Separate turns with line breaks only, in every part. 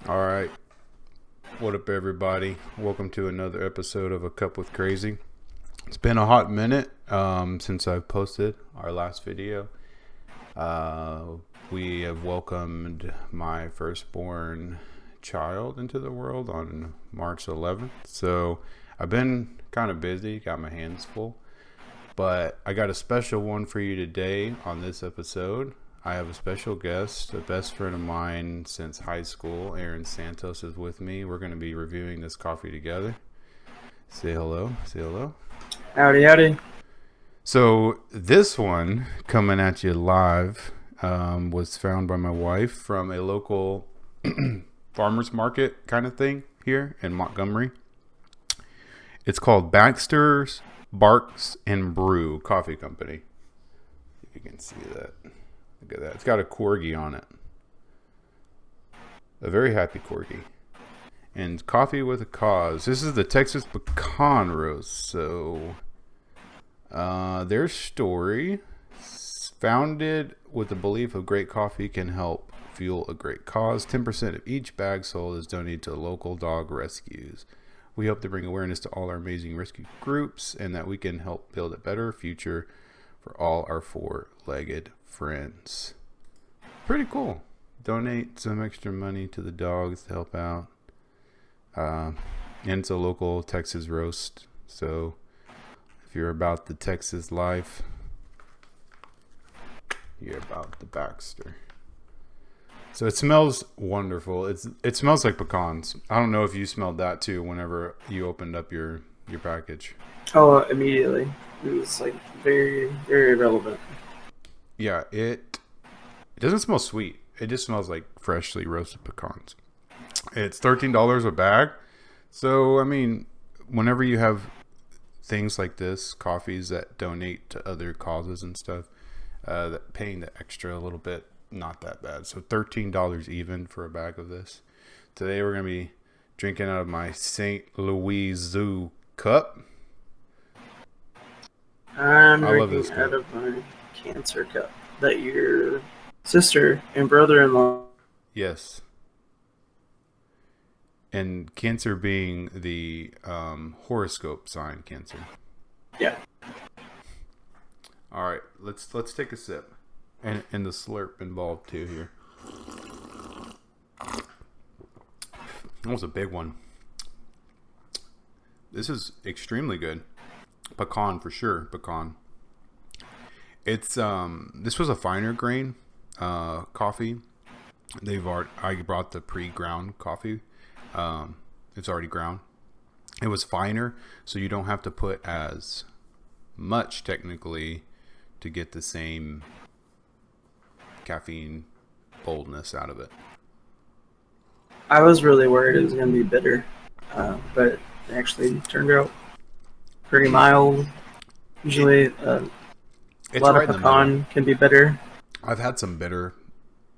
All right. What up, everybody? Welcome to another episode of A Cup with Crazy. It's been a hot minute since I've posted our last video. We have welcomed my firstborn child into the world on March 11th. So I've been kind of busy, got my hands full. But I got a special one for you today on this episode. I have a special guest, a best friend of mine since high school. Aaron Santos is with me. We're going to be reviewing this coffee together. Say hello. Say hello.
Howdy, howdy.
So this one coming at you live was found by my wife from a local farmer's market kind of thing here in Montgomery. It's called Baxter's Barks and Brew Coffee Company. If you can see that. Look at that. It's got a corgi on it. A very happy corgi. And coffee with a cause. This is the Texas Pecan Roast. So, their story, founded with the belief of great coffee can help fuel a great cause. 10% of each bag sold is donated to local dog rescues. We hope to bring awareness to all our amazing rescue groups and that we can help build a better future for all our four-legged friends. Pretty cool. Donate some extra money to the dogs to help out. And it's a local Texas roast. So if you're about the Texas life, you're about the Baxter. So it smells wonderful. It smells like pecans. I don't know if you smelled that too whenever you opened up your package.
Oh, immediately. It was like very, very relevant.
Yeah, it doesn't smell sweet. It just smells like freshly roasted pecans. It's $13 a bag. So, I mean, whenever you have things like this, coffees that donate to other causes and stuff, that paying the extra a little bit, not that bad. So $13 even for a bag of this. Today we're going to be drinking out of my St. Louis Zoo cup.
I'm
I love
drinking
this
out
cup.
of my cancer cup that your sister and brother-in-law.
Yes. And Cancer being the horoscope sign, Cancer.
Yeah.
All right, let's take a sip, and the slurp involved too here. That was a big one. This is extremely good. Pecan for sure. Pecan. It's this was a finer grain coffee. I brought the pre-ground coffee. It's already ground. It was finer, so you don't have to put as much technically to get the same caffeine boldness out of it.
I was really worried it was going to be bitter, but it actually turned out pretty mild. Usually, a
It's
lot
right
of
in the middle.
pecan can be bitter.
I've had some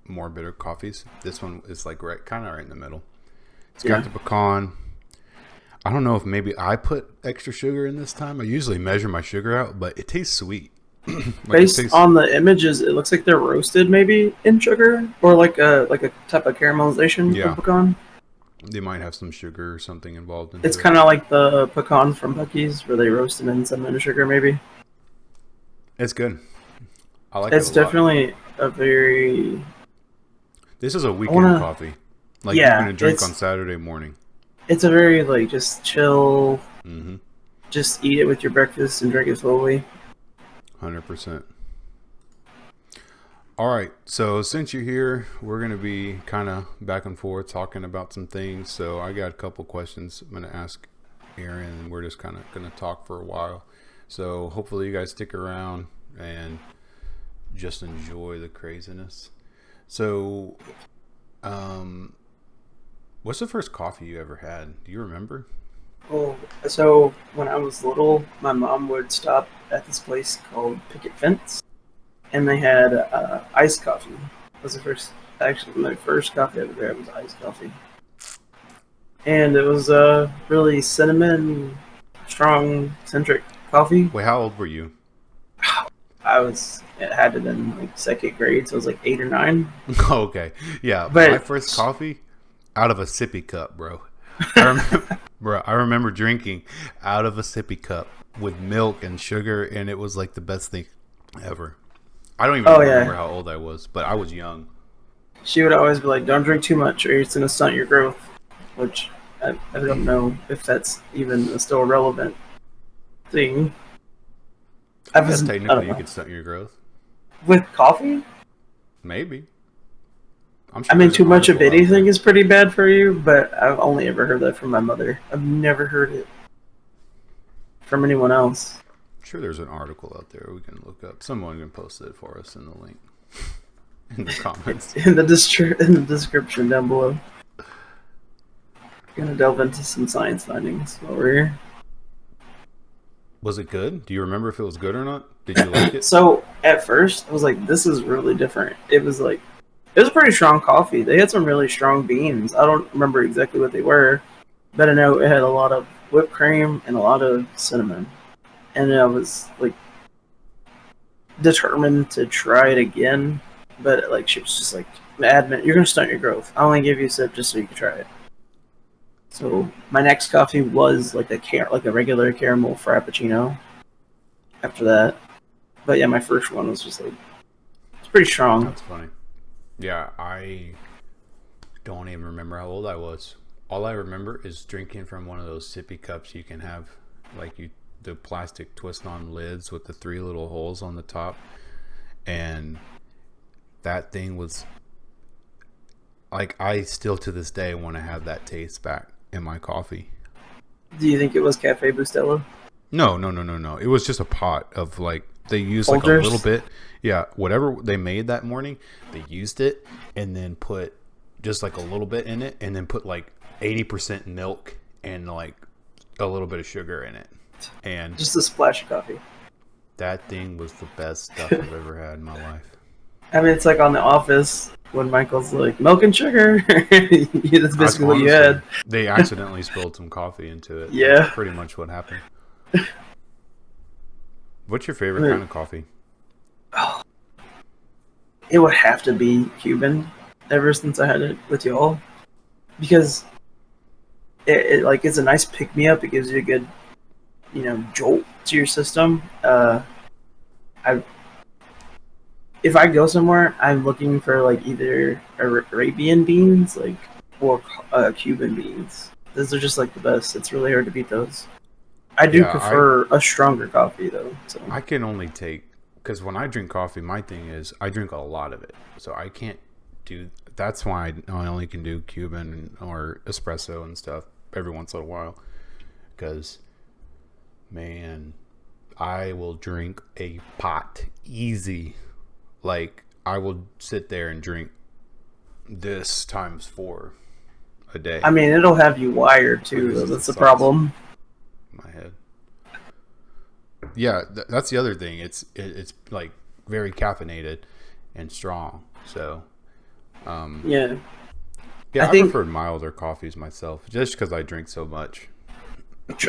more bitter coffees. This one is like kind of right in the middle. It's got the pecan. I don't know if maybe I put extra sugar in this time. I usually measure my sugar out, but it tastes sweet.
Based on the images, it looks like they're roasted maybe in sugar or like a type of caramelization
Yeah.
of pecan.
They might have some sugar or something involved in
It's
it.
kind of like the pecan from Buc-ee's where they roast them in cinnamon sugar maybe.
It's good. I like
It's
it a lot.
definitely a very...
This is a weekend coffee. Like you're going to drink on Saturday morning.
It's a very like just chill,
Mm-hmm.
just eat it with your breakfast and drink it slowly.
100%. All right, so since you're here, we're going to be kind of back and forth talking about some things. So I got a couple questions I'm going to ask Aaron, and we're just kind of going to talk for a while. So hopefully you guys stick around and just enjoy the craziness. So, what's the first coffee you ever had? Do you remember?
Oh, so when I was little, my mom would stop at this place called Picket Fence, and they had iced coffee. That was the first, actually, my first coffee I ever had was iced coffee. And it was really cinnamon, strong, centric coffee.
Wait, how old were you?
It had to have been like second grade, so it was like 8 or 9.
Okay. Yeah,
But
my first coffee out of a sippy cup, bro. I remember, bro. I remember drinking out of a sippy cup with milk and sugar, and it was like the best thing ever. I don't even remember how old I was, but I was young.
She would always be like, "Don't drink too much, or it's gonna stunt your growth." Which I don't know if that's even still a relevant thing.
I guess technically you could stunt your growth
with coffee.
Maybe.
I mean, too much of anything is pretty bad for you, but I've only ever heard that from my mother. I've never heard it from anyone else.
I'm sure there's an article out there we can look up. Someone can post it for us in the link. In the comments.
in the description down below. Gonna delve into some science findings while we're here.
Was it good? Do you remember if it was good or not? Did you like it?
So, at first, I was like, this is really different. It was a pretty strong coffee. They had some really strong beans. I don't remember exactly what they were, but I know it had a lot of whipped cream and a lot of cinnamon. And I was, like, determined to try it again, but, like, she was just like, adamant, you're going to stunt your growth. I only give you a sip just so you can try it. So, my next coffee was, like a regular caramel frappuccino after that. But, yeah, my first one was just, like, it's pretty strong.
That's funny. Yeah, I don't even remember how old I was. All I remember is drinking from one of those sippy cups you can have, like the plastic twist-on lids with the 3 little holes on the top. And that thing was, like, I still to this day want to have that taste back in my coffee.
Do you think it was Cafe Bustelo?
No. It was just a pot of, like, they used like a little bit. Yeah, whatever they made that morning, they used it and then put just like a little bit in it and then put like 80% milk and like a little bit of sugar in it. And
just a splash of coffee.
That thing was the best stuff I've ever had in my life.
I mean, it's like on The Office when Michael's like, milk and sugar. That's basically what you had.
They accidentally spilled some coffee into it.
Yeah.
That's pretty much what happened. What's your favorite kind of coffee?
Oh, it would have to be Cuban ever since I had it with y'all. Because it like it's a nice pick-me-up. It gives you a good, jolt to your system. If I go somewhere, I'm looking for like either Arabian beans, or Cuban beans. Those are just like the best. It's really hard to beat those. I do prefer a stronger coffee though. So
I can only take, because when I drink coffee, my thing is I drink a lot of it, so I can't do. That's why I only can do Cuban or espresso and stuff every once in a while. Because, man, I will drink a pot easy. Like, I will sit there and drink this times 4 a day.
I mean, it'll have you wired too. That's the problem.
My head. Yeah, that's the other thing. It's like very caffeinated and strong. So,
yeah,
I prefer milder coffees myself, just because I drink so much.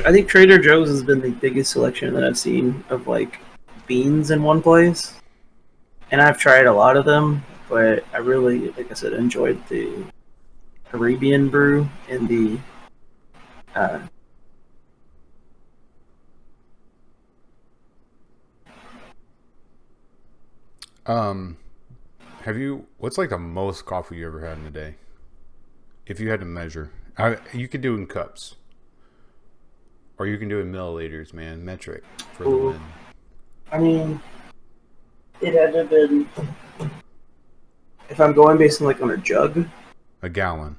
I think Trader Joe's has been the biggest selection that I've seen of like beans in one place, and I've tried a lot of them, but I really, like I said, enjoyed the Arabian brew and the
what's like the most coffee you ever had in a day? If you had to measure, you could do it in cups, or you can do it in milliliters, man. Metric for the win.
I mean, it had to have been, if I'm going based on a jug.
A gallon.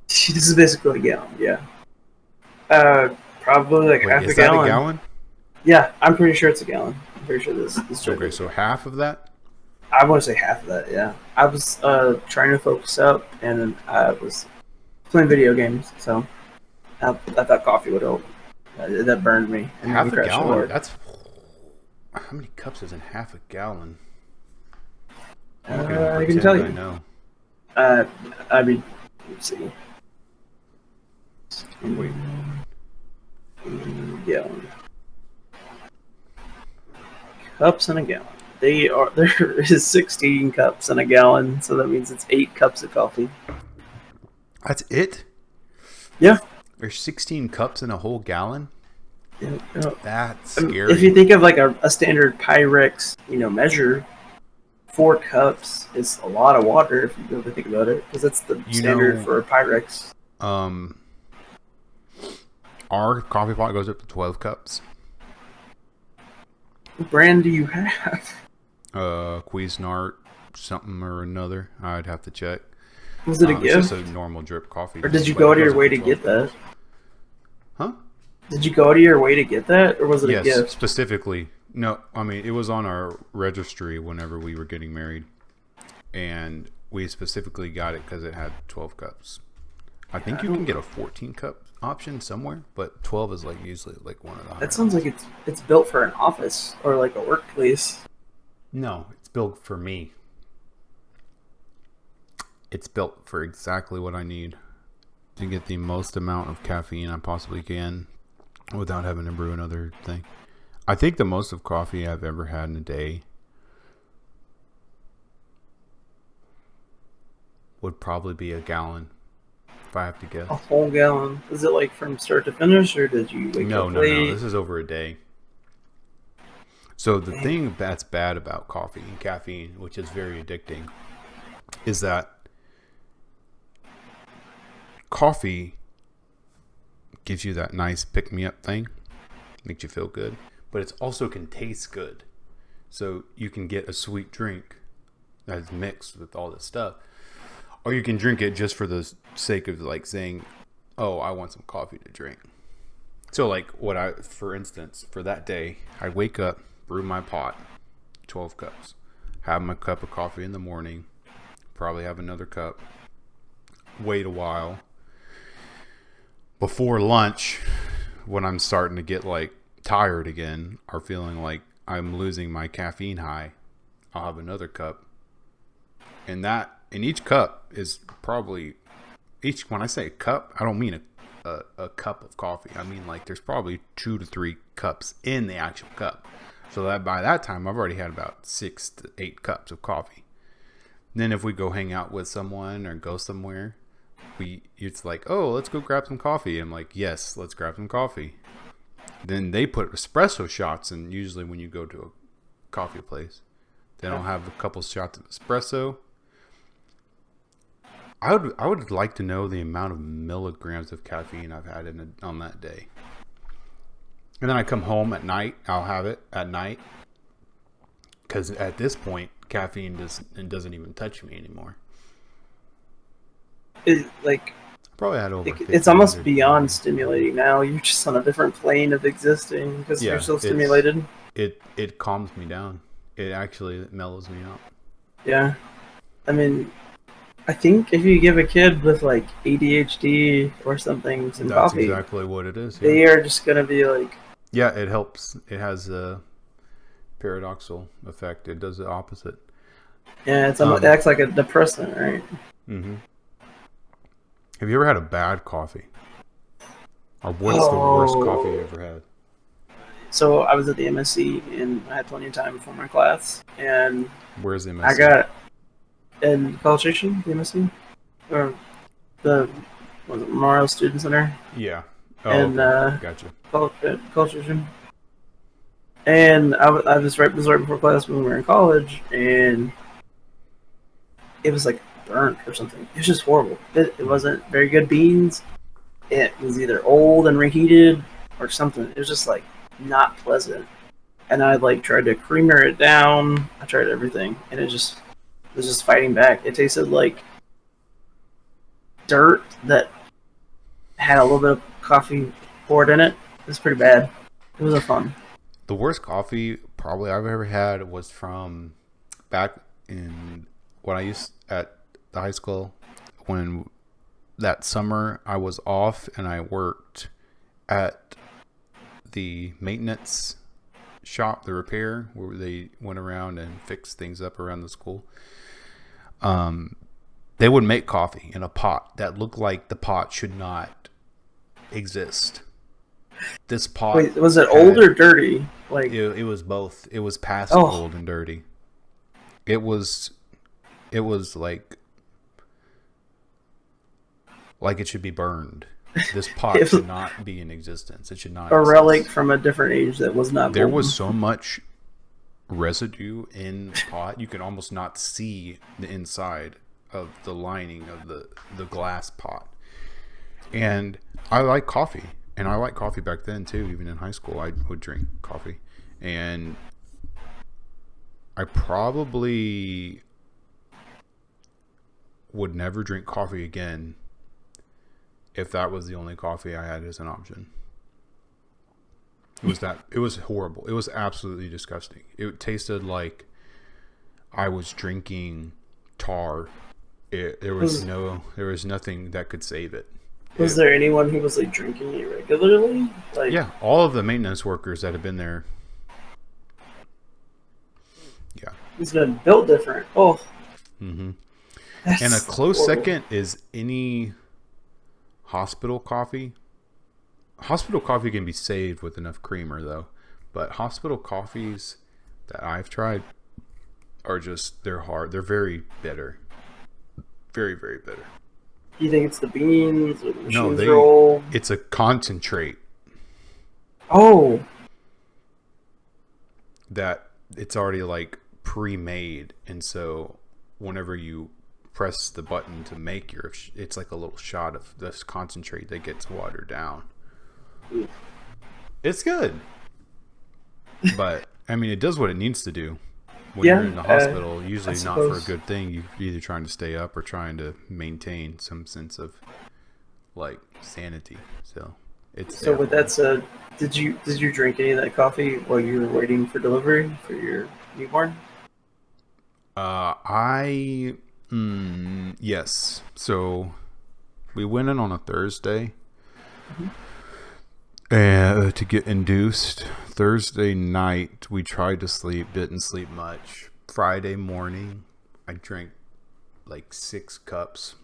This is basically a gallon, yeah. Probably like half a gallon. Is that a gallon? Yeah, I'm pretty sure it's a gallon. I'm pretty sure this jug.
Okay, so half of that?
I want to say half of that, yeah. I was trying to focus up, and I was playing video games, so I thought coffee would help. That burned me. And
half a gallon? That's... How many cups is in half a gallon?
I can tell you.
I know.
I mean, let's see.
Wait.
Gallon. Cups in a gallon. There is 16 cups in a gallon, so that means it's 8 cups of coffee.
That's it?
Yeah.
There's 16 cups in a whole gallon?
Yeah.
That's
If you
scary.
think of like a standard Pyrex, measure, 4 cups is a lot of water if you really think about it, because that's the
You
standard
know,
for a Pyrex.
um, our coffee pot goes up to 12 cups.
What brand do you have?
Cuisinart, something or another. I'd have to check.
Was it a
It's just
gift?
a normal drip coffee
Or did
thing,
you
but
go
it
to
goes
your
up
way
to
to
12
get that?
cups. Huh?
Did you go to your way to get that, or was it a
Yes,
gift?
specifically. No, I mean, it was on our registry whenever we were getting married. And we specifically got it because it had 12 cups. I think
I
you can
don't
get
know.
a 14 cup option somewhere, but 12 is like usually like one of the
That
higher
sounds
ones.
like it's built for an office or like a workplace.
No, it's built for me. It's built for exactly what I need to get the most amount of caffeine I possibly can without having to brew another thing. I think the most of coffee I've ever had in a day would probably be a gallon, if I have to guess.
A whole gallon. Is it like from start to finish, or did you wake
No,
up
no, no.
late?
This is over a day. So the
Dang.
thing that's bad about coffee and caffeine, which is very addicting, is that coffee gives you that nice pick-me-up thing, makes you feel good, but it also can taste good. So you can get a sweet drink that's mixed with all this stuff, or you can drink it just for the sake of like saying, "Oh, I want some coffee to drink." So like for instance, for that day, I wake up, brew my pot, 12 cups, have my cup of coffee in the morning, probably have another cup, wait a while. Before lunch, when I'm starting to get like tired again or feeling like I'm losing my caffeine high, I'll have another cup. And each cup is probably when I say a cup, I don't mean a cup of coffee. I mean like there's probably 2 to 3 cups in the actual cup. So that by that time I've already had about 6 to 8 cups of coffee. Then if we go hang out with someone or go somewhere, it's like, oh, let's go grab some coffee. I'm like, yes, let's grab some coffee. Then they put espresso shots in. Usually when you go to a coffee place, they don't have a couple shots of espresso. I would like to know the amount of milligrams of caffeine I've had on that day. And then I come home at night. I'll have it at night because at this point, caffeine doesn't even touch me anymore.
Like
Probably had over
it's almost
1,500
beyond
milligrams.
stimulating now. You're just on a different plane of existing because you're
Yeah,
so stimulated.
it calms me down. It mellows me out.
Yeah. I mean, I think if you give a kid with like ADHD or something some
That's
coffee,
exactly what it is. Yeah,
they are just gonna be like,
yeah, it helps. It has a paradoxal effect. It does the opposite.
yeah, it
Um,
acts like a depressant, right?
hmm Have you ever had a bad coffee? Or what's the worst coffee you
Oh,
ever had?
so I was at the MSc and I had plenty of time before my class, and
Where's the
I
MSC?
got in College Station, the MSc, or the was it Memorial Student Center,
Yeah. Oh,
and
okay. Gotcha.
College Station. And I was right before class when we were in college, and it was like burnt or something. It was just horrible. It
Hmm.
wasn't very good beans. It was either old and reheated or something. It was just like not pleasant. And I like tried to creamer it down. I tried everything, and it was just fighting back. It tasted like dirt that had a little bit of coffee poured in it. It was pretty bad. It was a fun.
The worst coffee probably I've ever had was from back in when I used at the high school when that summer I was off and I worked at the maintenance shop, the repair where they went around and fixed things up around the school. Um, they would make coffee in a pot that looked like the pot should not exist. This pot
Wait, was it old
had
or dirty? Like,
it was both. It was past
oh,
old and dirty. It was like like it should be burned. This pot
It was
should not be in existence. It should not
a relic
exist.
from a different age that was not
There
golden.
was so much residue in the pot, you can almost not see the inside of the lining of the glass pot. And I like coffee. And I liked coffee back then too. Even in high school, I would drink coffee. And I probably would never drink coffee again if that was the only coffee I had as an option. It was horrible. It was absolutely disgusting. It tasted like I was drinking tar. There was nothing that could save it.
Was there anyone who was like drinking it regularly? Like,
yeah, all of the maintenance workers that have been there. Yeah.
It's been built different. Oh.
Mm-hmm. And a close second is any hospital coffee. Hospital coffee can be saved with enough creamer, though. But hospital coffees that I've tried are they're hard. They're very bitter. Very, very bitter.
You think it's the beans or the machines roll?
It's a concentrate.
Oh.
That it's already like pre-made. And so whenever you press the button to make it's like a little shot of this concentrate that gets watered down.
Ooh.
It's good. But, I mean, it does what it needs to do. When you're in the hospital, usually not for a good thing. You're either trying to stay up or trying to maintain some sense of, like, sanity. So,
So with that said, did you drink any of that coffee while you were waiting for delivery for your newborn?
Yes. So, we went in on a Thursday. Mm-hmm. To get induced. Thursday night, we tried to sleep, didn't sleep much. Friday morning, I drank like 6 cups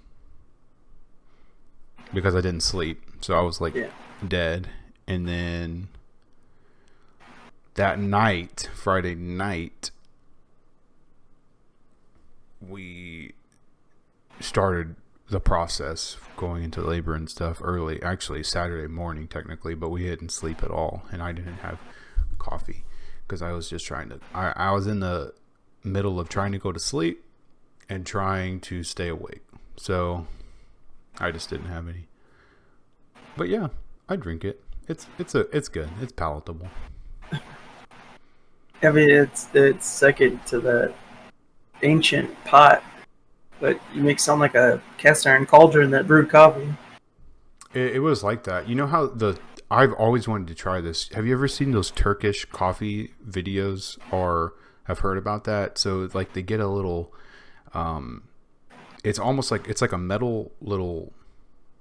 because I didn't sleep. So I was like dead. And then that night, Friday night, we started the process going into labor and stuff early. Actually, Saturday morning technically, but we didn't sleep at all. And I didn't have coffee because I was just trying to I was in the middle of trying to go to sleep and trying to stay awake, so I just didn't have any. But yeah, I drink it. It's good. It's palatable.
I mean, it's second to that ancient pot, but you make sound like a cast iron cauldron that brewed coffee.
It was like that. You know how I've always wanted to try this. Have you ever seen those Turkish coffee videos or have heard about that? So like they get a little, it's almost like, it's like a metal little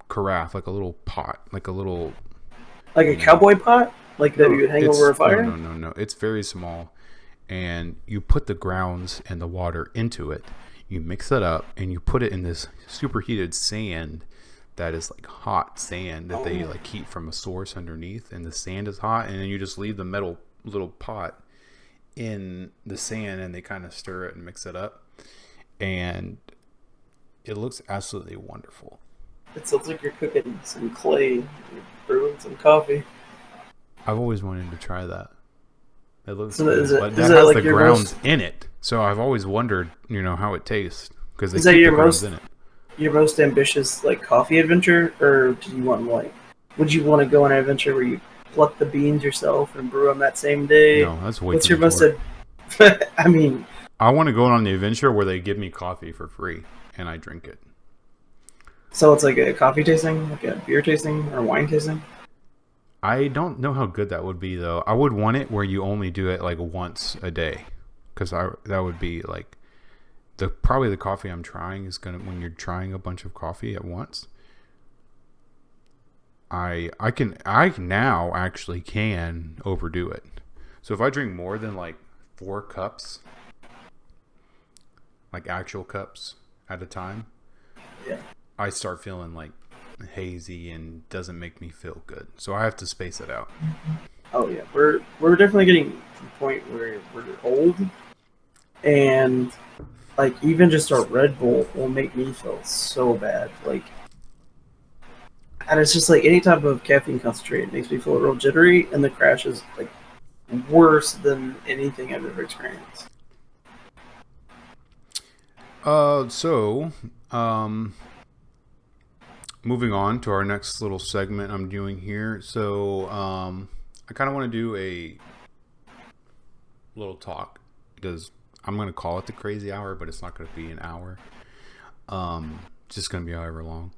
carafe, like a little pot, like a little...
Like a cowboy pot? Like that you would hang over a fire?
No. It's very small. And you put the grounds and the water into it. You mix it up and you put it in this superheated sand that is like hot sand that they like heat from a source underneath, and the sand is hot, and then you just leave the metal little pot in the sand and they kind of stir it and mix it up, and it looks absolutely wonderful.
It sounds like you're cooking some clay, you're brewing some coffee.
I've always wanted to try that. It looks
good,
but that has like the grounds in it, so I've always wondered, how it tastes, because they keep the grounds in it.
Your most ambitious like coffee adventure, or do you want would you want to go on an adventure where you pluck the beans yourself and brew them that same day?
No, that's way
What's
too
your most I mean,
I want to go on the adventure where they give me coffee for free and I drink it.
So it's like a coffee tasting, like a beer tasting or wine tasting?
I don't know how good that would be though. I would want it where you only do it like once a day, because that would be like probably the coffee I'm trying is gonna, when you're trying a bunch of coffee at once, I now actually can overdo it. So if I drink more than like 4 cups, like actual cups at a time, I start feeling like hazy and doesn't make me feel good. So I have to space it out.
Oh yeah, we're definitely getting to the point where we're old, and like even just a Red Bull will make me feel so bad. Like And it's just like any type of caffeine concentrate makes me feel real jittery, and the crash is like worse than anything I've ever experienced.
So, um, moving on to our next little segment I'm doing here. So, I kind of want to do a little talk because I'm going to call it the crazy hour, but it's not going to be an hour. It's just going to be however long.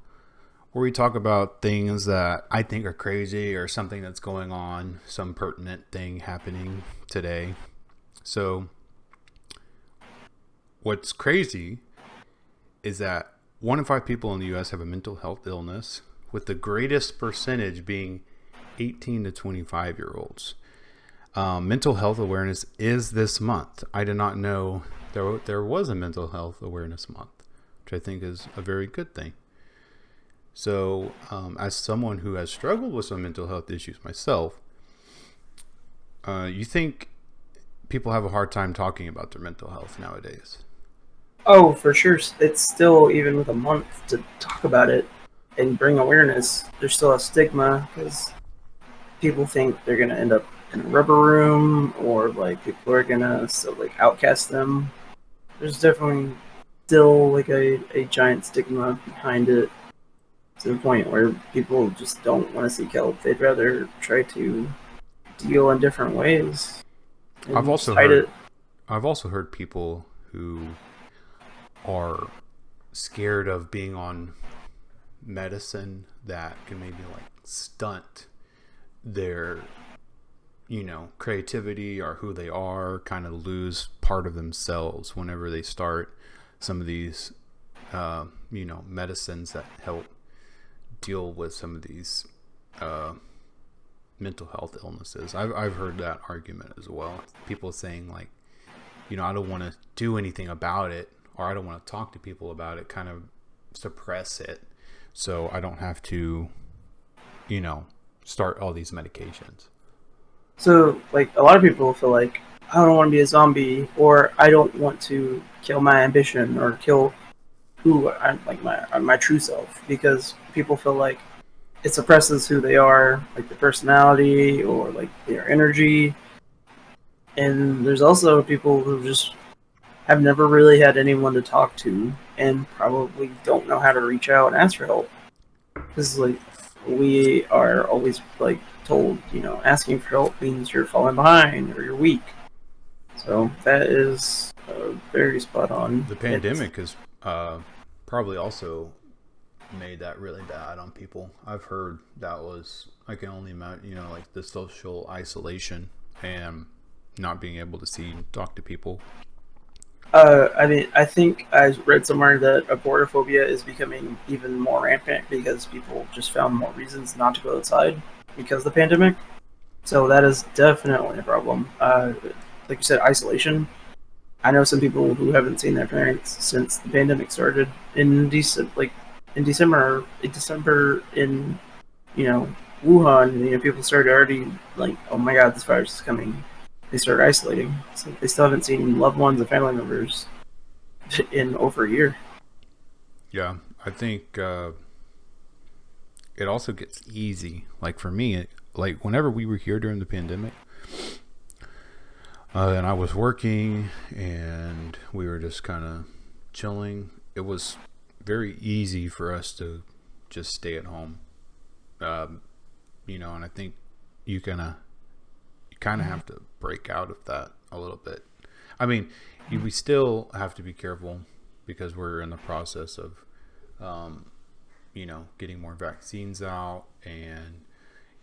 Where we talk about things that I think are crazy or something that's going on, some pertinent thing happening today. So, what's crazy is that 1 in 5 people in the U.S. have a mental health illness, with the greatest percentage being 18 to 25-year-olds. Mental health awareness is this month. I did not know there was a mental health awareness month, which I think is a very good thing. So, as someone who has struggled with some mental health issues myself, you think people have a hard time talking about their mental health nowadays?
Oh, for sure. It's still, even with a month to talk about it and bring awareness, there's still a stigma because people think they're going to end up in a rubber room, or like people are going to still like outcast them. There's definitely still like a giant stigma behind it, to the point where people just don't want to seek help. They'd rather try to deal in different ways
I've
and just
also
hide
heard
it.
I've also heard people who are scared of being on medicine that can maybe like stunt their creativity or who they are, kind of lose part of themselves whenever they start some of these medicines that help deal with some of these mental health illnesses. I've heard that argument as well. People saying like, I don't want to do anything about it, or I don't want to talk to people about it, kind of suppress it so I don't have to, start all these medications.
So, like, a lot of people feel like, I don't want to be a zombie, or I don't want to kill my ambition or kill who I'm, like my true self, because people feel like it suppresses who they are, like their personality or like their energy. And there's also people who just have never really had anyone to talk to, and probably don't know how to reach out and ask for help. Because like we are always like told, asking for help means you're falling behind or you're weak. So that is very spot on.
The pandemic has probably also made that really bad on people. I've heard that was, I can only imagine, like the social isolation and not being able to see and talk to people.
I mean, I think I read somewhere that agoraphobia is becoming even more rampant because people just found more reasons not to go outside because of the pandemic. So that is definitely a problem. Like you said, isolation. I know some people who haven't seen their parents since the pandemic started in December, December in you know Wuhan. People started already like, oh my god, this virus is coming. They started isolating. So they still haven't seen loved ones and family members in over a year.
Yeah, I think it also gets easy. Like for me, like whenever we were here during the pandemic, and I was working and we were just kind of chilling, it was very easy for us to just stay at home. Um, and I think you kind of have to break out of that a little bit. I mean, we still have to be careful because we're in the process of, getting more vaccines out and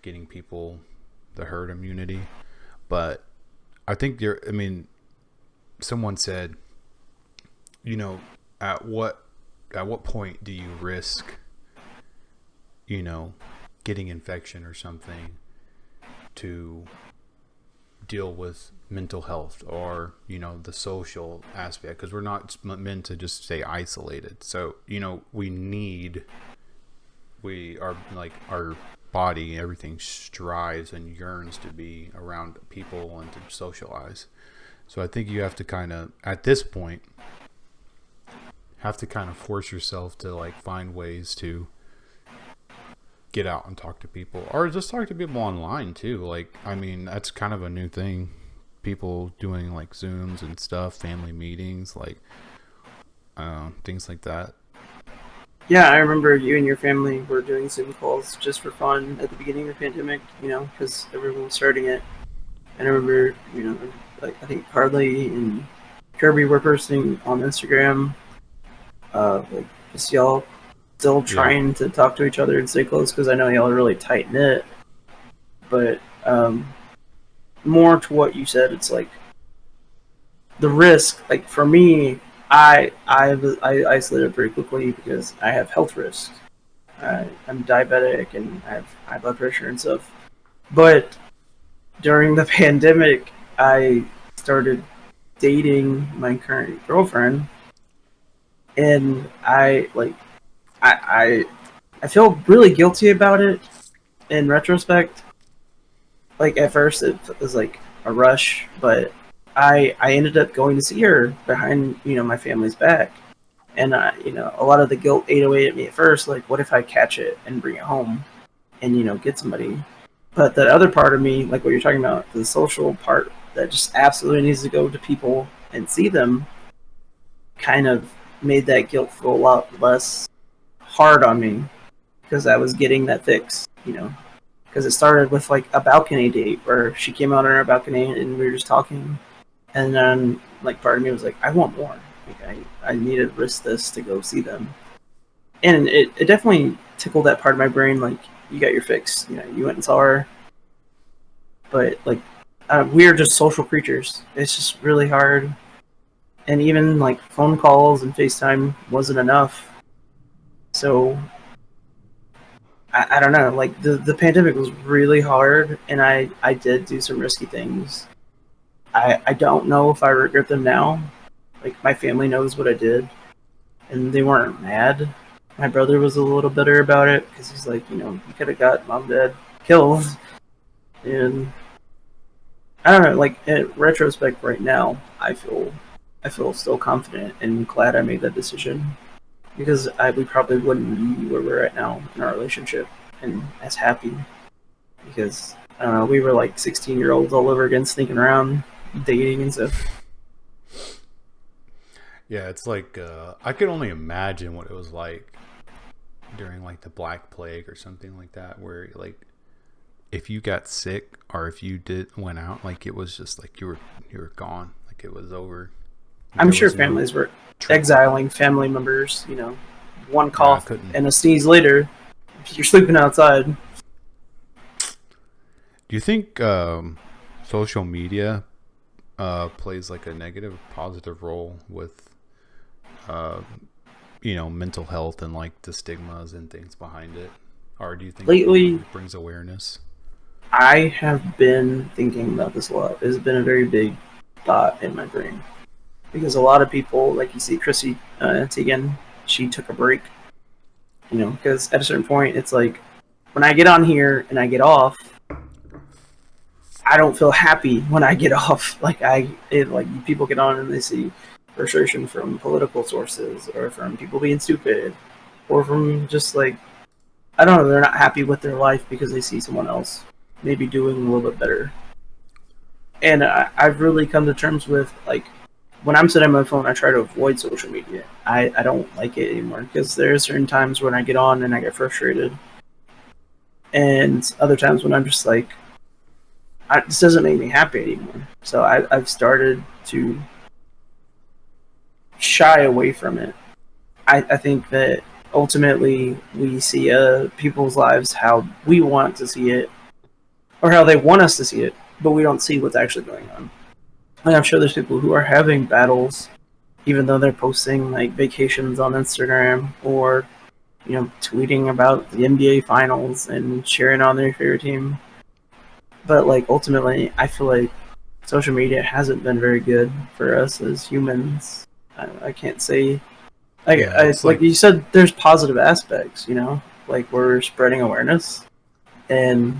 getting people the herd immunity. But I think someone said, you know, at what point do you risk, getting infection or something to deal with mental health or the social aspect, because we're not meant to just stay isolated. So we are like, our body, everything strives and yearns to be around people and to socialize. So I think you have to kind of, at this point, have to kind of force yourself to like find ways to get out and talk to people, or just talk to people online too. Like, I mean, that's kind of a new thing. People doing like Zooms and stuff, family meetings, like things like that.
Yeah, I remember you and your family were doing Zoom calls just for fun at the beginning of the pandemic, because everyone was starting it. And I remember, like I think Carly and Kirby were posting on Instagram, like just y'all still
Yeah,
trying to talk to each other and stay close because I know y'all are really tight knit. But more to what you said, it's like the risk. Like for me, I isolated pretty quickly because I have health risks. I'm diabetic and I have high blood pressure and stuff. But during the pandemic, I started dating my current girlfriend, and I I feel really guilty about it in retrospect. Like at first, it was like a rush, but I ended up going to see her behind my family's back, and a lot of the guilt ate away at me at first. Like, what if I catch it and bring it home and get somebody? But the other part of me, like what you're talking about, the social part that just absolutely needs to go to people and see them, kind of made that guilt feel a lot less hard on me because I was getting that fix. Because it started with like a balcony date where she came out on our balcony and we were just talking, and then like part of me was like, I want more. Like I need to risk this to go see them, and it definitely tickled that part of my brain. Like you got your fix. You went and saw her, but like we are just social creatures. It's just really hard, and even like phone calls and FaceTime wasn't enough. So I don't know. Like the pandemic was really hard, and I did do some risky things. I don't know if I regret them now. Like my family knows what I did, and they weren't mad. My brother was a little bitter about it because he's like, you could have got mom, dad killed, and I don't know. Like in retrospect, right now, I feel still confident and glad I made that decision because we probably wouldn't be where we're at now in our relationship and as happy because we were like 16-year-olds all over again, sneaking around, dating and stuff.
yeah. It's like I could only imagine what it was like during like the Black Plague or something like that, where like if you got sick or if you did went out, like it was just like you were gone, like it was over.
I'm
There
sure
was no
families were
treatment.
exiling family members. One
Yeah, I
cough
couldn't.
and a sneeze later, you're sleeping outside.
Do you think social media plays like a negative, positive role with uh, mental health and like the stigmas and things behind it, or do you think
Lately,
it brings awareness?
I have been thinking about this a lot. It's been a very big thought in my brain because a lot of people, like you see, Chrissy Teigen, she took a break. Because at a certain point, it's like when I get on here and I get off, I don't feel happy when I get off. Like people get on and they see frustration from political sources or from people being stupid or from just like I don't know, they're not happy with their life because they see someone else maybe doing a little bit better. And I've really come to terms with like when I'm sitting on my phone, I try to avoid social media. I don't like it anymore because there are certain times when I get on and I get frustrated, and other times when I'm just like, this doesn't make me happy anymore. So I've started to shy away from it. I think that ultimately we see people's lives how we want to see it or how they want us to see it, but we don't see what's actually going on. And I'm sure there's people who are having battles, even though they're posting like vacations on Instagram or tweeting about the NBA finals and cheering on their favorite team. But like ultimately, I feel like social media hasn't been very good for us as humans. I can't say
Yeah, it's
like
like
you said. There's positive aspects, like we're spreading awareness and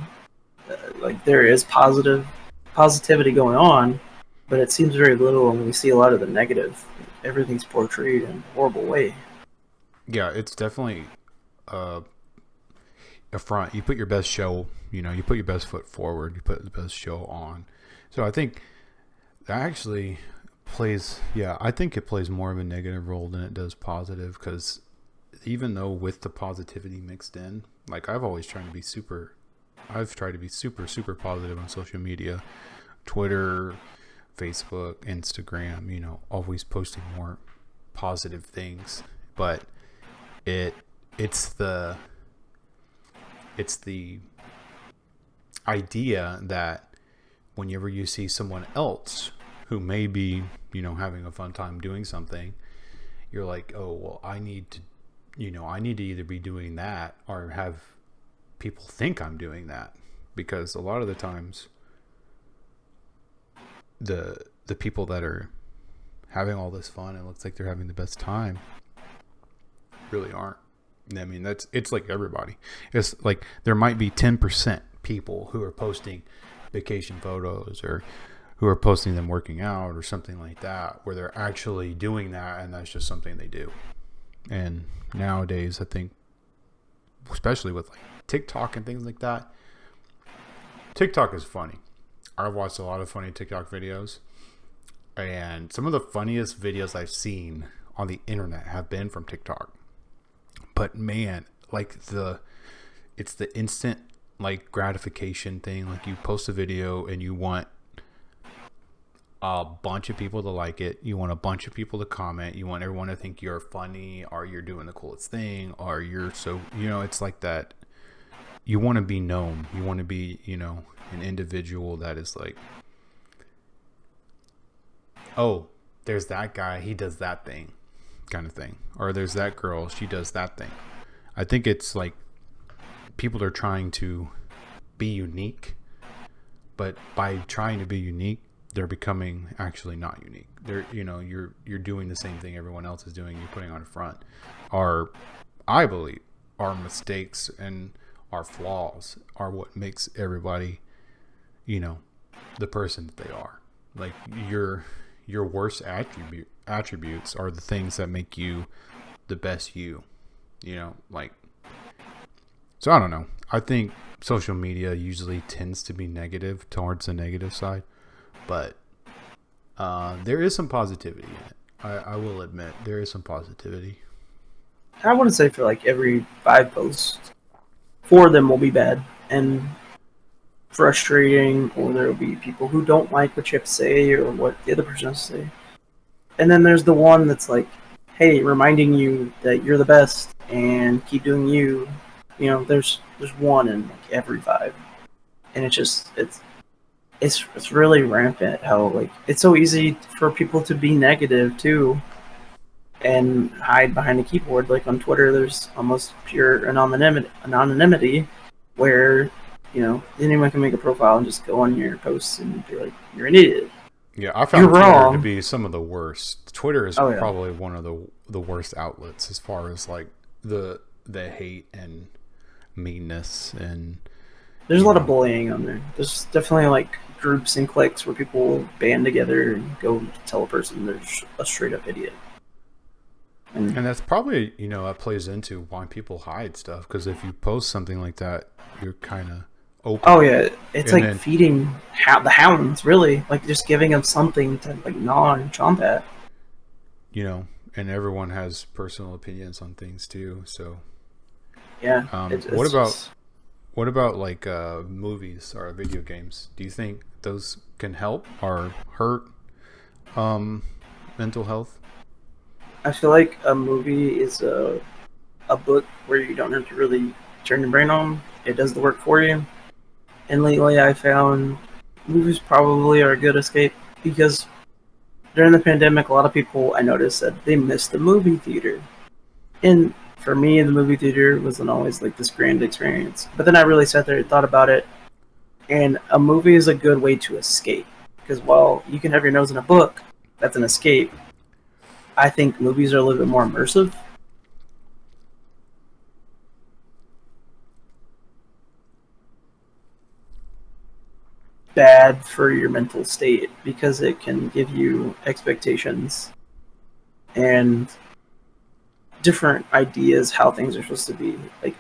like there is positivity going on, but it seems very little, and we see a lot of the negative. Everything's portrayed in a horrible way.
yeah, it's definitely uh, a front. You put your best show. You put your best foot forward. You put the best show on. So I think that actually plays. Yeah, I think it plays more of a negative role than it does positive, because even though with the positivity mixed in, like I've tried to be super super positive on social media, Twitter, Facebook, Instagram, always posting more positive things. But it's the idea that whenever you see someone else who may be, having a fun time doing something, you're like, oh, well, I need to either be doing that or have people think I'm doing that. Because a lot of the times the people that are having all this fun, it looks like they're having the best time, really aren't. I mean, it's like everybody. It's like there might be 10% people who are posting vacation photos or who are posting them working out or something like that, where they're actually doing that and that's just something they do. And nowadays, I think, especially with like TikTok and things like that, TikTok is funny. I've watched a lot of funny TikTok videos, and some of the funniest videos I've seen on the internet have been from TikTok. But man, like it's the instant like gratification thing. Like you post a video and you want a bunch of people to like it. You want a bunch of people to comment. You want everyone to think you're funny or you're doing the coolest thing or you're so, it's like that. You want to be known. You want to be, an individual that is like, oh, there's that guy. He does that thing kind of thing. Or there's that girl. She does that thing. I think it's like people are trying to be unique, but by trying to be unique, they're becoming actually not unique. They're, you're doing the same thing everyone else is doing. You're putting on a front. I believe our mistakes and our flaws are what makes everybody, the person that they are. Like your worst attributes are the things that make you the best you. Like, so I don't know. I think social media usually tends to be negative, towards the negative side. But there is some positivity in it. I will admit there is some positivity.
I wouldn't say for like every 5 posts, 4 of them will be bad and frustrating, or there will be people who don't like what you have to say or what the other person has to say. And then there's the one that's like, hey, reminding you that you're the best and keep doing you. There's one in like every 5, and it's really rampant how like it's so easy for people to be negative too and hide behind a keyboard. Like on Twitter, there's almost pure anonymity where anyone can make a profile and just go on your posts and be like, you're an idiot.
Yeah, I found Twitter to be some of the worst. Twitter is probably one of the worst outlets as far as like the hate and meanness, and
there's a lot of bullying on there. There's definitely like groups and cliques where people will band together and go tell a person they're a straight up idiot.
And that's probably, that plays into why people hide stuff, because if you post something like that, you're kind of open.
Oh yeah, it's like feeding the hounds, really, like just giving them something to like gnaw and chomp at.
And everyone has personal opinions on things too. So
yeah.
What about like movies or video games? Do you think those can help or hurt mental health?
I feel like a movie is a book where you don't have to really turn your brain on. It does the work for you. And lately I found movies probably are a good escape, because during the pandemic, a lot of people, I noticed that they missed the movie theater. And for me, the movie theater wasn't always like this grand experience. But then I really sat there and thought about it. And a movie is a good way to escape. Because while you can have your nose in a book, that's an escape. I think movies are a little bit more immersive. Bad for your mental state, because it can give you expectations and different ideas how things are supposed to be. Like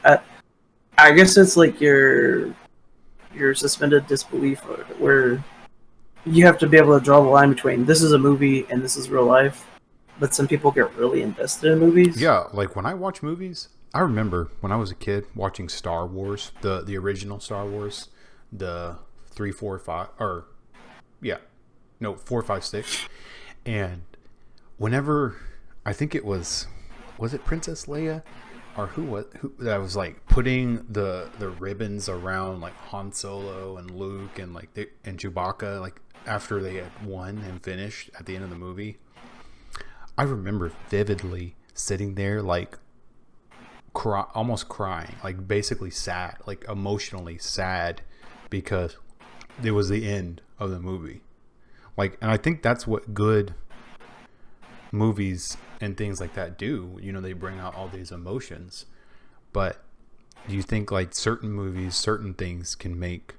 I guess it's like your suspended disbelief, where you have to be able to draw the line between this is a movie and this is real life. But some people get really invested in movies.
Yeah, like when I watch movies, I remember when I was a kid watching Star Wars, the original Star Wars, the 3, 4, 5, or yeah, no 4, 5, 6, and whenever I think was it Princess Leia or who that was like putting the ribbons around like Han Solo and Luke and and Chewbacca like after they had won and finished at the end of the movie. I remember vividly sitting there like almost crying, like basically sad, like emotionally sad because it was the end of the movie. Like, and I think that's what good movies and things like that do. You know, they bring out all these emotions. But do you think like certain movies, certain things can make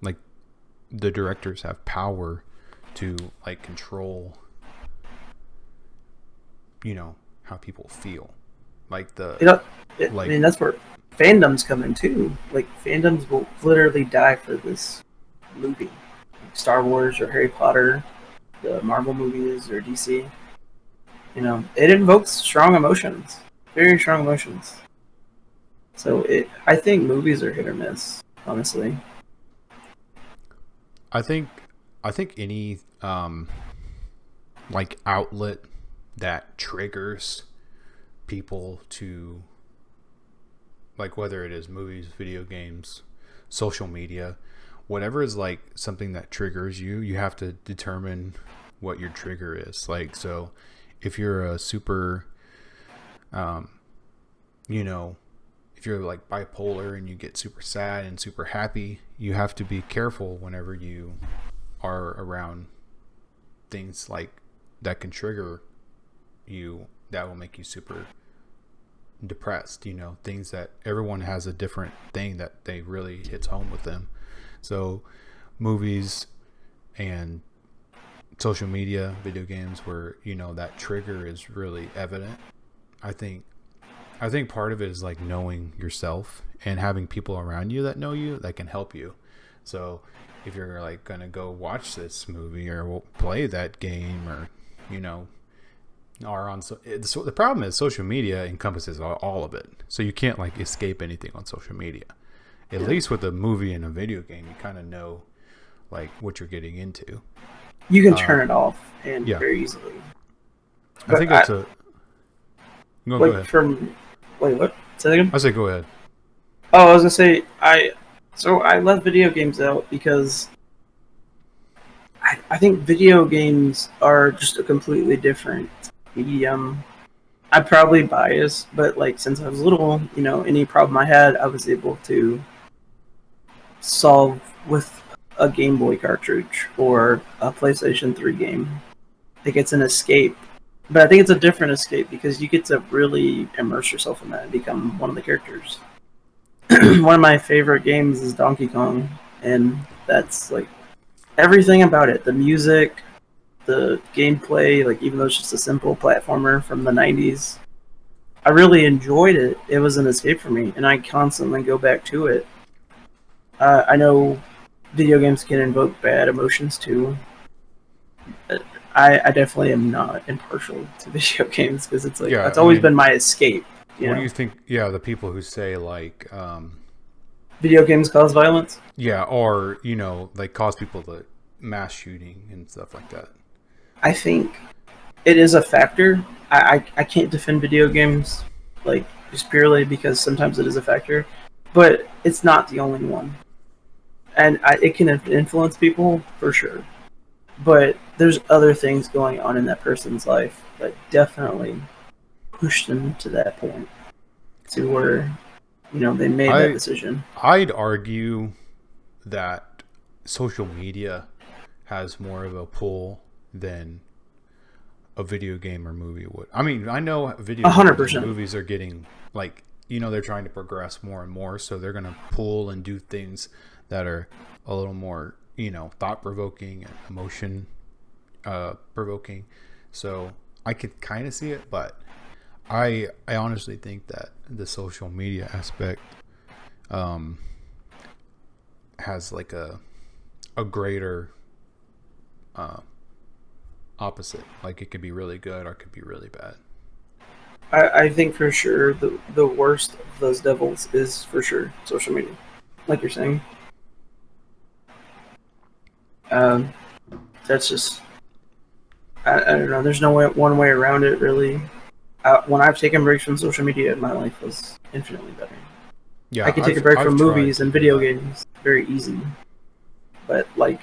like the directors have power to like control, you know, how people feel? Like
I mean, that's where fandoms come in too. Like fandoms will literally die for this movie, like Star Wars or Harry Potter, the Marvel movies or DC. You know, it invokes strong emotions, very strong emotions. So I think movies are hit or miss, honestly.
I think any like outlet that triggers people to like whether it is movies, video games, social media, whatever is like something that triggers you, you have to determine what your trigger is. Like so if you're a super you know, if you're like bipolar and you get super sad and super happy, you have to be careful whenever you are around things like that can trigger you, that will make you super depressed. You know, things that everyone has a different thing that they really hits home with them. So movies and social media, video games, where you know that trigger is really evident. I think part of it is like knowing yourself and having people around you that know you that can help you. So if you're like gonna go watch this movie or play that game or you know are on so the problem is social media encompasses all of it, so you can't like escape anything on social media. At
Yeah.
least with a movie and a video game, you kind of know like what you're getting into.
You can
uh
turn it off and
yeah,
very easily.
I
But
think that's a no, go
like
ahead.
from wait, what? Say that again?
I say go ahead.
Oh, I was gonna say I left video games out because I think video games are just a completely different medium. I'm probably biased, but like since I was little, you know, any problem I had, I was able to solve with a Game Boy cartridge or a PlayStation 3 game. Like it's an escape. But I think it's a different escape because you get to really immerse yourself in that and become one of the characters. One of my favorite games is Donkey Kong, and that's like everything about it, the music, the gameplay, like even though it's just a simple platformer from the 90s, I really enjoyed it. It was an escape for me, and I constantly go back to it. I know video games can invoke bad emotions too. I definitely am not impartial to video games because it's like
Yeah,
it's
I
always
mean,
been my escape. You
what do
know,
you think? Yeah, the people who say like
video games cause violence.
yeah, or you know like cause people to mass shooting and stuff like that.
I think it is a factor. I can't defend video games like just purely because sometimes it is a factor, but it's not the only one, and it can influence people for sure. But there's other things going on in that person's life that definitely pushed them to that point, to where they made that
I
decision.
I'd argue that social media has more of a pull than a video game or movie would. I mean, I know video
A hundred
games and
percent.
movies are getting like they're trying to progress more and more, so they're gonna pull and do things that are a little more thought provoking and emotion provoking. So I could kind of see it, but I honestly think that the social media aspect um, has like a greater opposite. Like it could be really good or it could be really bad.
I think for sure the worst of those devils is for sure social media, like you're saying. Um, that's just I don't know. There's no one way around it really. When I've taken breaks from social media, my life was infinitely better. I
Yeah,
could take a break
I've
from
tried
movies
to
and
do
video
that.
games very easy, but like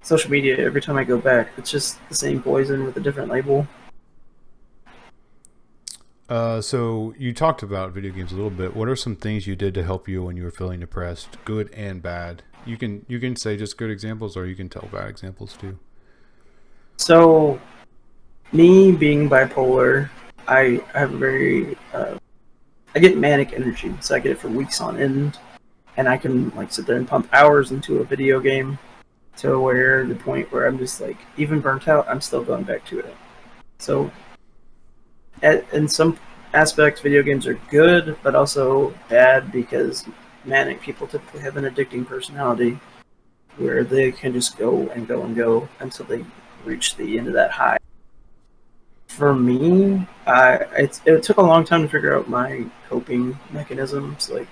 social media, every time I go back, it's just the same poison with a different label.
So you talked about video games a little bit. What are some things you did to help you when you were feeling depressed, good and bad? You can say just good examples, or you can tell bad examples too.
So, me being bipolar, I have a very I get manic energy, so I get it for weeks on end, and I can like sit there and pump hours into a video game to where the point where I'm just like even burnt out, I'm still going back to it. So, in some aspects, video games are good, but also bad because manic people typically have an addicting personality where they can just go and go and go until they reach the end of that high. For me, it took a long time to figure out my coping mechanisms, like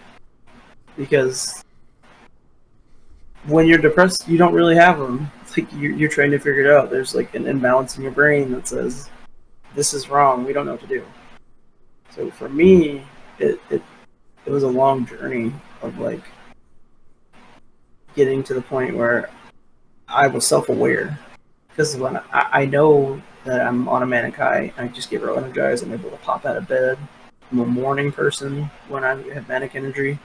because when you're depressed, you don't really have them. It's like you're trying to figure it out. There's like an imbalance in your brain that says this is wrong. We don't know what to do. So for me, it was a long journey of like getting to the point where I was self-aware because when I know that I'm on a manic high, I just get real energized. I'm able to pop out of bed. I'm a morning person when I have manic energy,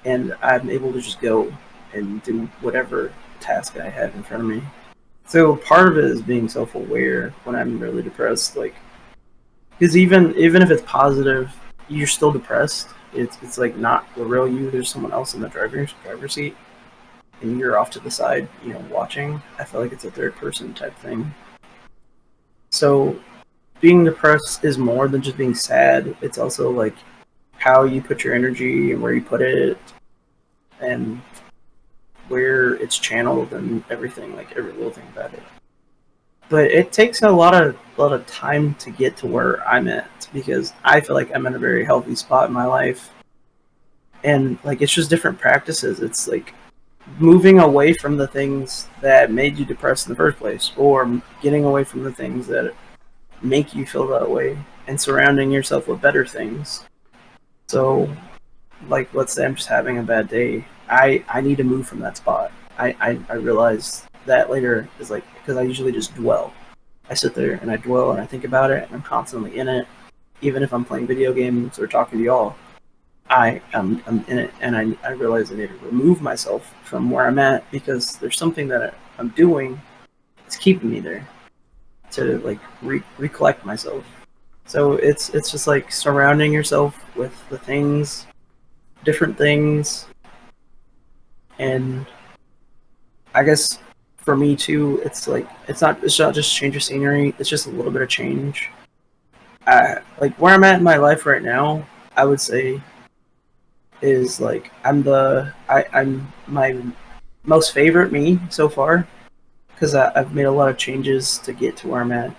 and I'm able to just go and do whatever task I have in front of me. So part of it is being self-aware when I'm really depressed, like because even if it's positive, you're still depressed. It's like not the real you. There's someone else in the driver's seat, and you're off to the side, watching. I feel like it's a third person type thing. So being depressed is more than just being sad. It's also like how you put your energy and where you put it and where it's channeled and everything, like every little thing about it. But it takes a lot of time to get to where I'm at because I feel like I'm in a very healthy spot in my life. And like it's just different practices. It's like moving away from the things that made you depressed in the first place or getting away from the things that make you feel that way and surrounding yourself with better things. So, like, let's say I'm just having a bad day. I need to move from that spot. I realize that later is like, because I usually just dwell. I sit there and I dwell and I think about it and I'm constantly in it. Even if I'm playing video games or talking to y'all, I'm in it and I realize I need to remove myself from where I'm at because there's something that I'm doing that's keeping me there to like recollect myself. So it's just like surrounding yourself with the things, different things, and I guess for me too, it's not just change of scenery. It's just a little bit of change. Like where I'm at in my life right now, I would say is like I'm my most favorite me so far because I've made a lot of changes to get to where I'm at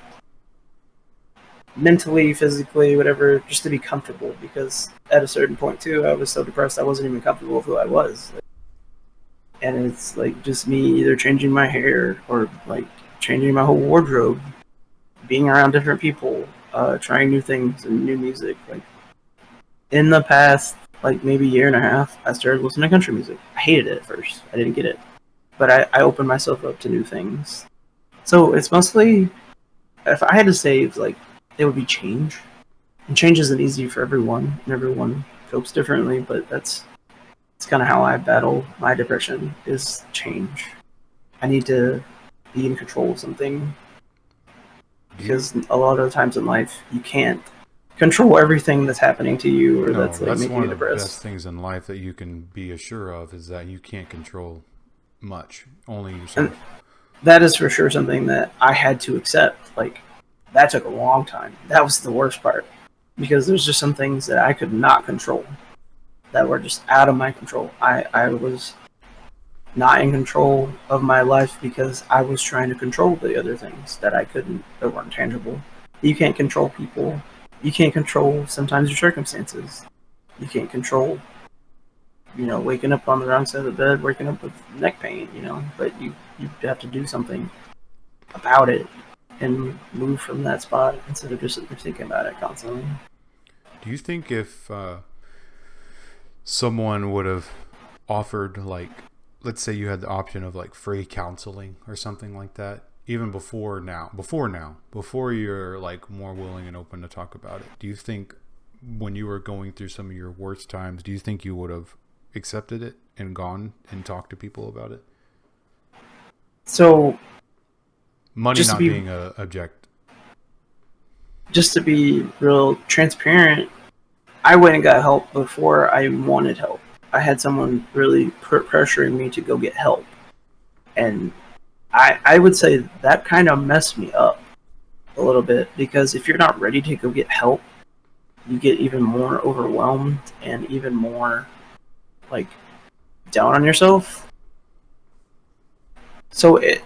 mentally, physically, whatever, just to be comfortable. Because at a certain point too, I was so depressed I wasn't even comfortable with who I was, and it's like just me either changing my hair or like changing my whole wardrobe, being around different people, trying new things and new music. Like in the past, like maybe year and a half, I started listening to country music. I hated it at first. I didn't get it, but I opened myself up to new things. So it's mostly, if I had to say, it's like it would be change. And change isn't easy for everyone, and everyone copes differently. But it's kind of how I battle my depression is change. I need to be in control of something
Do you?
because a lot of the times in life you can't control everything that's happening to you or
No,
that's like
that's
making
one
you
of the best
depressed.
things in life that you can be assured of is that you can't control much, only
And
yourself.
that is for sure something that I had to accept. Like that took a long time. That was the worst part because there's just some things that I could not control. that were just out of my control. I was not in control of my life because I was trying to control the other things that I couldn't, that weren't tangible. You can't control people. You can't control sometimes your circumstances. You can't control, waking up on the wrong side of the bed, waking up with neck pain, but you have to do something about it and move from that spot instead of just thinking about it constantly.
Do you think if someone would have offered, like, let's say you had the option of like free counseling or something like that, even before you're like more willing and open to talk about it, do you think when you were going through some of your worst times, do you think you would have accepted it and gone and talked to people about it?
So
Money
just to
not
be
being a object.
just to be real transparent, I went and got help before I wanted help. I had someone really pressuring me to go get help, and I would say that kind of messed me up a little bit, because if you're not ready to go get help, you get even more overwhelmed and even more like down on yourself. So if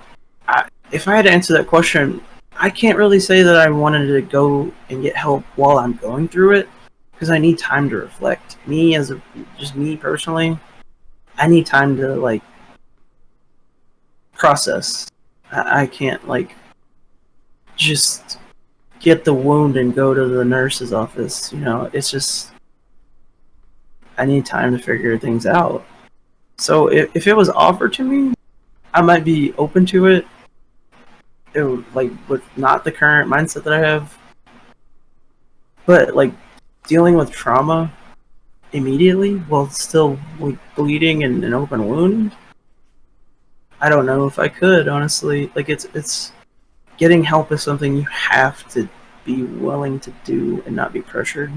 I had to answer that question, I can't really say that I wanted to go and get help while I'm going through it, because I need time to reflect. Just me personally, I need time to like process. I can't like just get the wound and go to the nurse's office. It's just I need time to figure things out. So if it was offered to me, I might be open to it. It would, like, with not the current mindset that I have, but like dealing with trauma immediately while still like bleeding and an open wound. I don't know if I could, honestly. Like, it's getting help is something you have to be willing to do and not be pressured.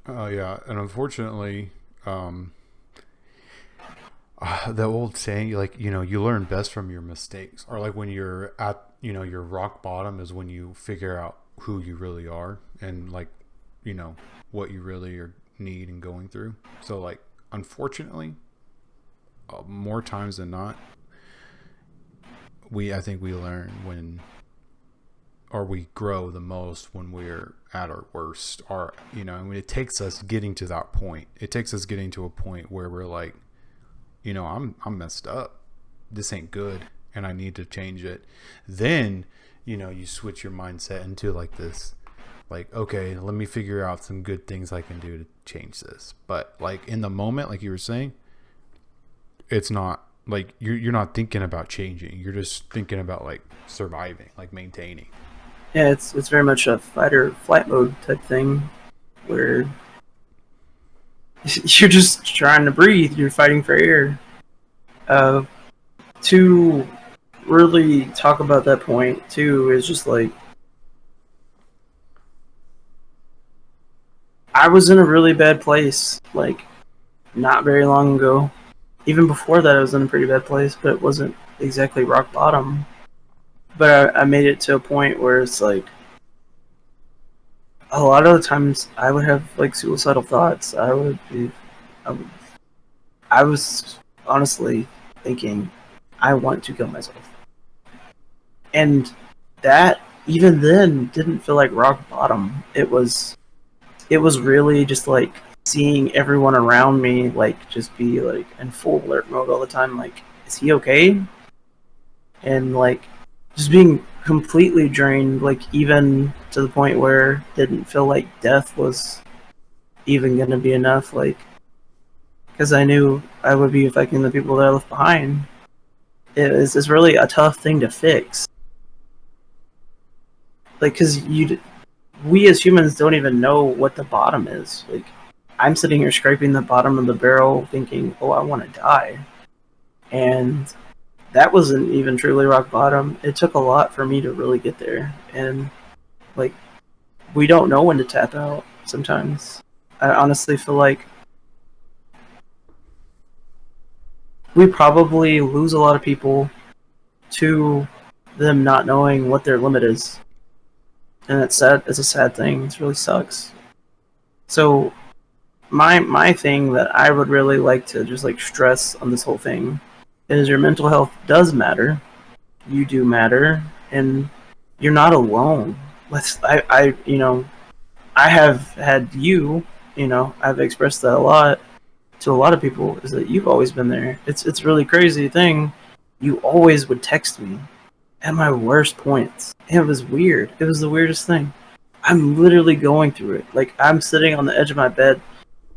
Oh yeah, and unfortunately, the old saying, like, you learn best from your mistakes, or like when you're at, your rock bottom is when you figure out who you really are and like, what you really need and going through. So like, unfortunately, more times than not, I think we learn or we grow the most when we're at our worst, or I mean, it takes us getting to that point. It takes us getting to a point where we're like, I'm messed up. This ain't good, and I need to change it. Then, you switch your mindset into like this, like, okay, let me figure out some good things I can do to change this. But like in the moment, like you were saying, it's not like you're not thinking about changing. You're just thinking about like surviving, like maintaining.
Yeah, it's very much a fight or flight mode type thing, where you're just trying to breathe. You're fighting for air. Uh, to really talk about that point too is just like, I was in a really bad place, like, not very long ago. Even before that, I was in a pretty bad place, but it wasn't exactly rock bottom. But I made it to a point where it's like, a lot of the times I would have like suicidal thoughts. I, would, I was honestly thinking, I want to kill myself. And that, even then, didn't feel like rock bottom. It was really just like seeing everyone around me like just be like in full alert mode all the time. Like, is he okay? And like just being completely drained. Like, even to the point where it didn't feel like death was even gonna be enough. Like, because I knew I would be affecting the people that I left behind. It's really a tough thing to fix. Like, because we as humans don't even know what the bottom is. Like, I'm sitting here scraping the bottom of the barrel thinking, oh, I want to die. And that wasn't even truly rock bottom. It took a lot for me to really get there. And, like, we don't know when to tap out sometimes. I honestly feel like we probably lose a lot of people to them not knowing what their limit is. And it's sad. It's a sad thing. It really sucks. So my thing that I would really like to just like stress on this whole thing is your mental health does matter. You do matter, and you're not alone. I have had I've expressed that a lot to a lot of people, is that you've always been there. It's really crazy thing. You always would text me at my worst points. It was weird. It was the weirdest thing. I'm literally going through it. Like, I'm sitting on the edge of my bed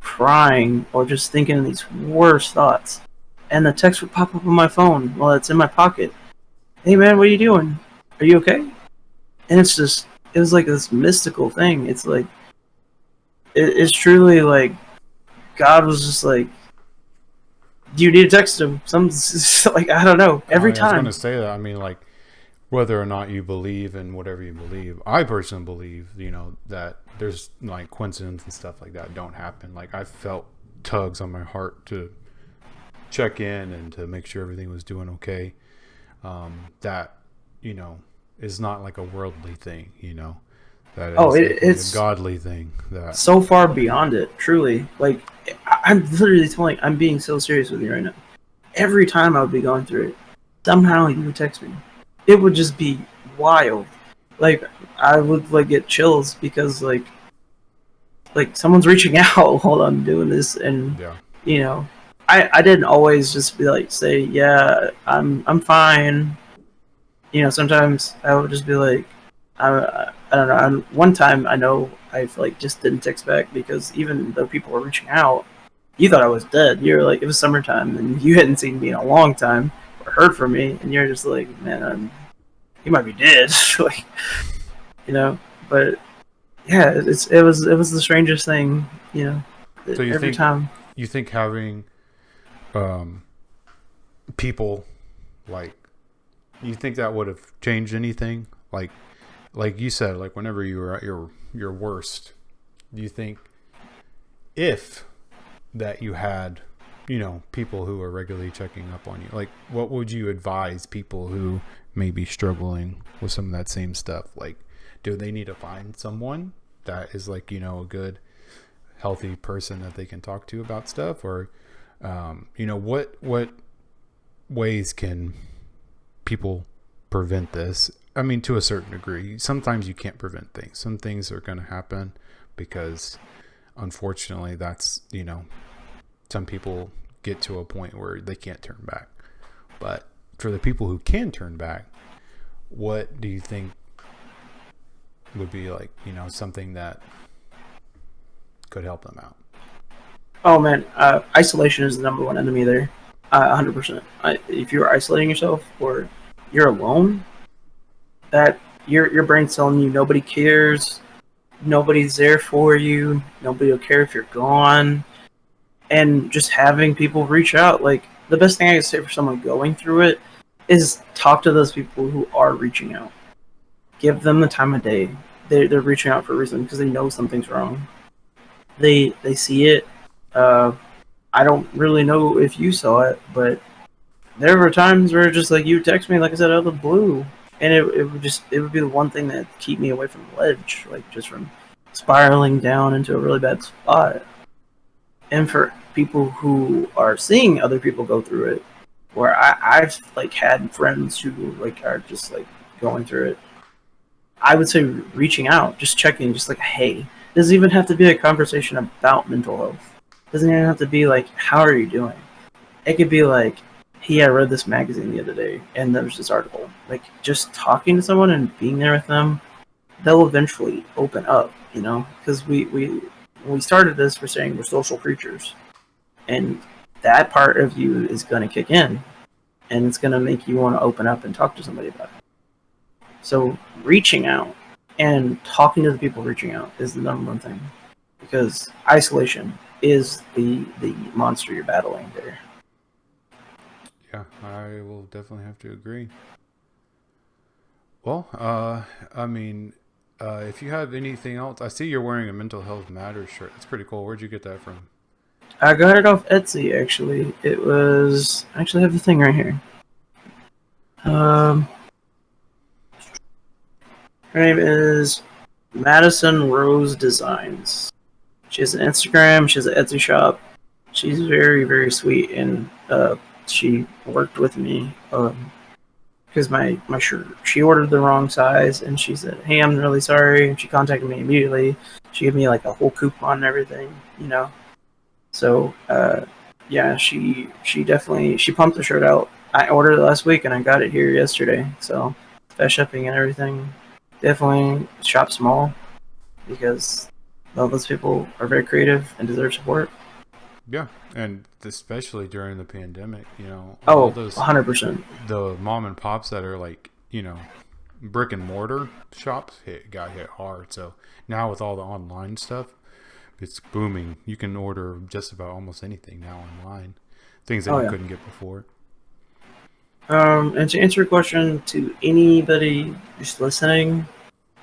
crying or just thinking of these worst thoughts. And the text would pop up on my phone while it's in my pocket. Hey man, what are you doing? Are you okay? And it was like this mystical thing. It's like, it's truly like, God was just like, do you need to text him? Some like, I don't know. Every
I was going
time.
to say that. I mean, like, whether or not you believe in whatever you believe, I personally believe, that there's like coincidence and stuff like that don't happen. Like, I felt tugs on my heart to check in and to make sure everything was doing okay. That, is not like a worldly thing, that is
It's
a godly thing. That
so far beyond it, truly. Like, I'm literally I'm being so serious with you right now. Every time I would be going through it, somehow you would text me. It would just be wild. Like, I would like get chills because like someone's reaching out while I'm doing this, and
yeah.
I didn't always just be like, say, yeah, I'm fine. Sometimes I would just be like, I don't know. One time I know I like just didn't text back because even though people were reaching out, you thought I was dead. You were like, it was summertime and you hadn't seen me in a long time or heard from me, and you're just like, man, you might be dead. Like, but yeah, it was the strangest thing,
So
every time.
you think having people, like, you think that would have changed anything? Like you said, like, whenever you were at your worst, do you think if that you had, people who are regularly checking up on you, like, what would you advise people who may be struggling with some of that same stuff? Like, do they need to find someone that is like, a good, healthy person that they can talk to about stuff? Or, what ways can people prevent this? I mean, to a certain degree. Sometimes you can't prevent things. Some things are going to happen because, unfortunately, that's, some people get to a point where they can't turn back. But for the people who can turn back, what do you think would be like, something that could help them out?
Oh man, isolation is the number one enemy there. 100%. If you're isolating yourself or you're alone, that your brain's telling you nobody cares, nobody's there for you, nobody will care if you're gone, and just having people reach out. Like, the best thing I can say for someone going through it is talk to those people who are reaching out. Give them the time of day. They're reaching out for a reason because they know something's wrong. They see it. I don't really know if you saw it, but there were times where just like you text me, like I said, out of the blue, and it would be the one thing that keep me away from the ledge, like just from spiraling down into a really bad spot. And for people who are seeing other people go through it, where I've like had friends who like are just like going through it, I would say reaching out, just checking, just like, hey, it doesn't even have to be a conversation about mental health. It doesn't even have to be like, how are you doing? It could be like, hey, I read this magazine the other day, and there was this article. Like, just talking to someone and being there with them, they'll eventually open up, because when we started this, we're saying we're social creatures, and that part of you is going to kick in, and it's going to make you want to open up and talk to somebody about it. So reaching out and talking to the people reaching out is the number one thing, because isolation is the monster you're battling there.
Yeah, I will definitely have to agree. Well, I mean, if you have anything else, I see you're wearing a Mental Health Matters shirt. That's pretty cool. Where'd you get that from?
I got it off Etsy, actually. I actually have the thing right here. Her name is Madison Rose Designs. She has an Instagram. She has an Etsy shop. She's very, very sweet, and she worked with me because my shirt, she ordered the wrong size, and she said, "Hey, I'm really sorry." And she contacted me immediately. She gave me like a whole coupon and everything, you know. So yeah, she definitely she pumped the shirt out. I ordered it last week, and I got it here yesterday. So fast shipping and everything. Definitely shop small because all those people are very creative and deserve support.
Yeah, and especially during the pandemic, you know, all
Oh,
those
100%.
the mom and pops that are like, brick and mortar shops got hit hard. So now with all the online stuff, it's booming. You can order just about almost anything now online, things that
Oh
you
yeah.
couldn't get before.
And to answer your question, to anybody just listening,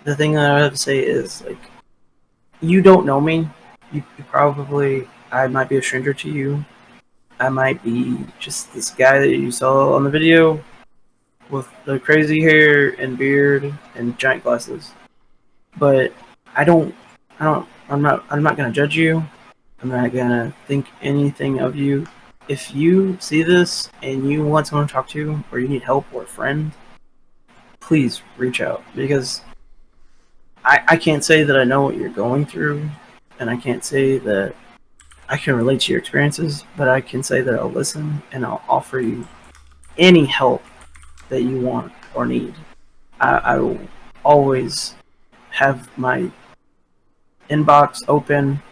the thing that I have to say is like, you don't know me. You probably, I might be a stranger to you. I might be just this guy that you saw on the video with the crazy hair and beard and giant glasses. But I don't, I'm not gonna judge you. I'm not gonna think anything of you. If you see this and you want someone to talk to, or you need help or a friend, please reach out, because I can't say that I know what you're going through, and I can't say that I can relate to your experiences, but I can say that I'll listen and I'll offer you any help that you want or need. I will always have my inbox open.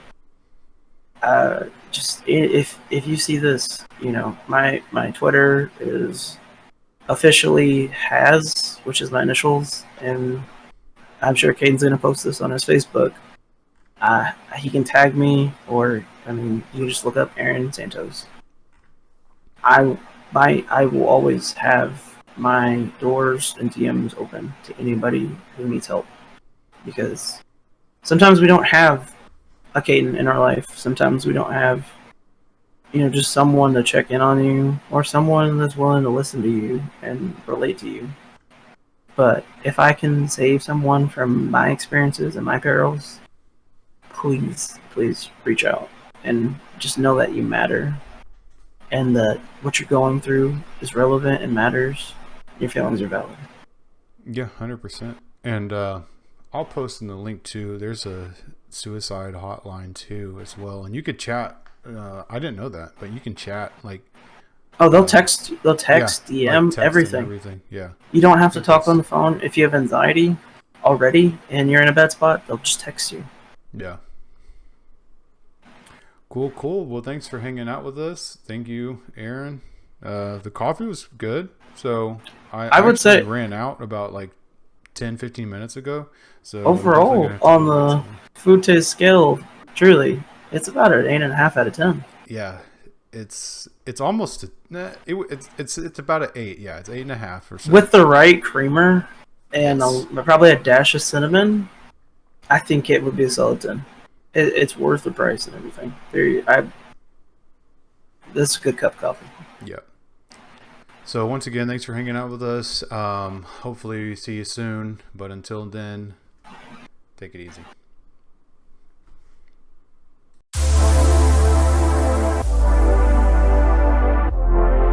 Just if you see this, you know, my Twitter is officially has, which is my initials, and I'm sure Caden's gonna post this on his Facebook. He can tag me, or I mean, you can just look up Aaron Santos. I I will always have my doors and DMs open to anybody who needs help, because sometimes we don't have a Caden in our life. Sometimes we don't have, you know, just someone to check in on you, or someone that's willing to listen to you and relate to you. But if I can save someone from my experiences and my perils, please, please reach out and just know that you matter, and that what you're going through is relevant and matters. Your feelings are valid.
Yeah, 100%. And I'll post in the link too. There's a suicide hotline too as well, and you could chat. I didn't know that, but you can chat like
Oh,
uh,
they'll
yeah,
text,
like
DM,
text and
everything.
everything. Yeah,
You don't
I
have to
think
talk on
that's
the phone if you have anxiety already and you're in a bad spot. They'll just text you.
yeah. Cool, cool. Well, thanks for hanging out with us. Thank you, Aaron. The coffee was good. So I
I would
actually
say
ran out about like 10, 15 minutes ago. So I'm definitely going
overall
to have to
on
go get
the
some more.
food taste scale, truly, it's about an 8.5 out of 10.
Yeah, it's almost it's about an 8. Yeah, it's 8.5 or so.
With the right creamer and
Yes.
probably a dash of cinnamon, I think it would be a solid 10. It's worth the price and everything. This is a good cup of coffee.
Yeah. So once again, thanks for hanging out with us. Hopefully see you soon. But until then, take it easy.